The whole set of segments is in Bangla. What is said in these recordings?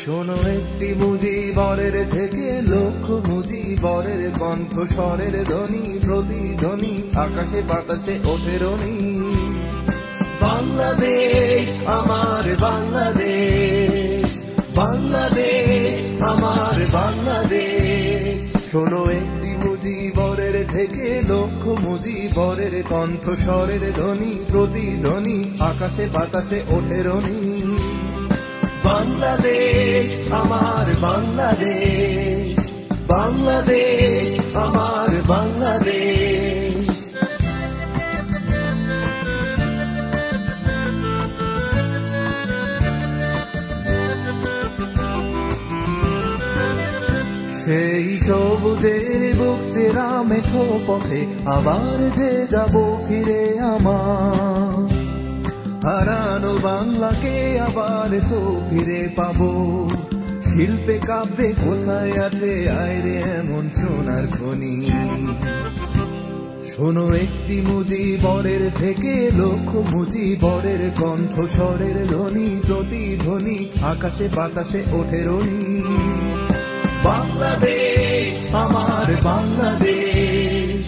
শোনো একটি মুজিবরের থেকে লক্ষ মুজিবরের কণ্ঠ স্বরের ধ্বনি প্রতিধ্বনি আকাশে বাতাসে ওঠে রনি। বাংলাদেশ আমার বাংলাদেশ, বাংলাদেশ আমার বাংলাদেশ। শোনো একটি মুজিবরের থেকে লক্ষ মুজিবরের কণ্ঠ স্বরের ধ্বনি প্রতিধ্বনি আকাশে বাতাসে ওঠে রনি। বাংলাদেশ আমার বাংলাদেশ, বাংলাদেশ আমার বাংলাদেশ। সেই সবুজের বুক চেরা মেঠো পথে আবার যে যাব ফিরে আমার, হারানো বাংলাকে আবার তো ফিরে পাবো। শিল্পে কাব্যে কোথায় আছে আইরে এমন সোনার খনি। শোনো একটি মুজিবরের থেকে লক্ষ মুজিবরের কণ্ঠ স্বরের ধ্বনি প্রতিধ্বনি আকাশে বাতাসে ওঠে রনি। বাংলাদেশ আমার বাংলাদেশ,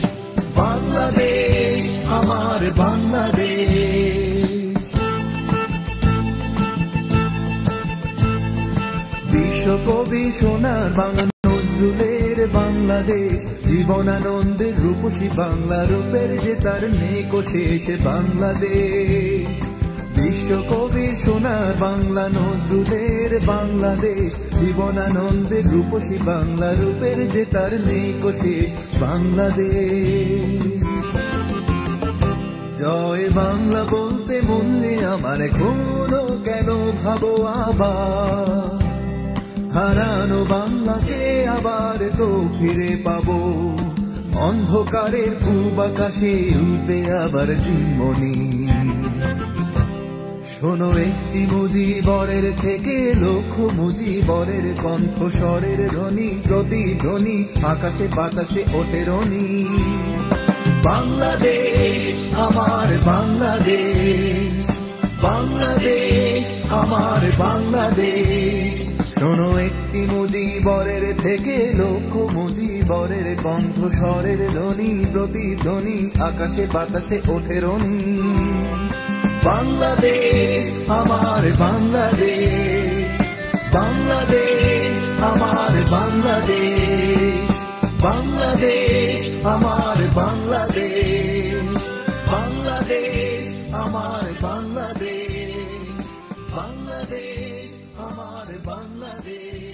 বাংলাদেশ আমার বাংলাদেশ। বিশ্বকবি সোনার বাংলা নজরুলের বাংলাদেশ, জীবনানন্দের রূপসী বাংলা রূপের যে তার নেই শেষ বাংলাদেশ। বিশ্বকবি সোনার বাংলা নজরুলের বাংলাদেশ, জীবনানন্দের রূপসী বাংলা রূপের যে তার নেই শেষ বাংলাদেশ। জয় বাংলা বলতে মনে আমার এখনো কেন ভাবো আবার, হারানো বাংলাকে আবার তো ফিরে পাবো। অন্ধকারের পূব আকাশে উঠবে আবার দিনমণি। শোনো একটি মুজিবরের থেকে লক্ষ মুজিবরের কণ্ঠ স্বরের ধ্বনি প্রতিধ্বনি আকাশে বাতাসে ওঠে রনি। বাংলাদেশ আমার বাংলাদেশ, বাংলাদেশ আমার বাংলাদেশ। শোনো একটি মুজিবরের থেকে লক্ষ মুজিবরের কণ্ঠ স্বরের ধ্বনি প্রতিধ্বনি আকাশে বাতাসে ওঠে রনি। বাংলাদেশ আমার বাংলাদেশ, বাংলাদেশ আমার বাংলাদেশ, বাংলাদেশ আমার বাংলাদেশ, বাংলাদেশ আমার বাংলাদেশ, বাংলাদেশ আমার বাংলাদেশ।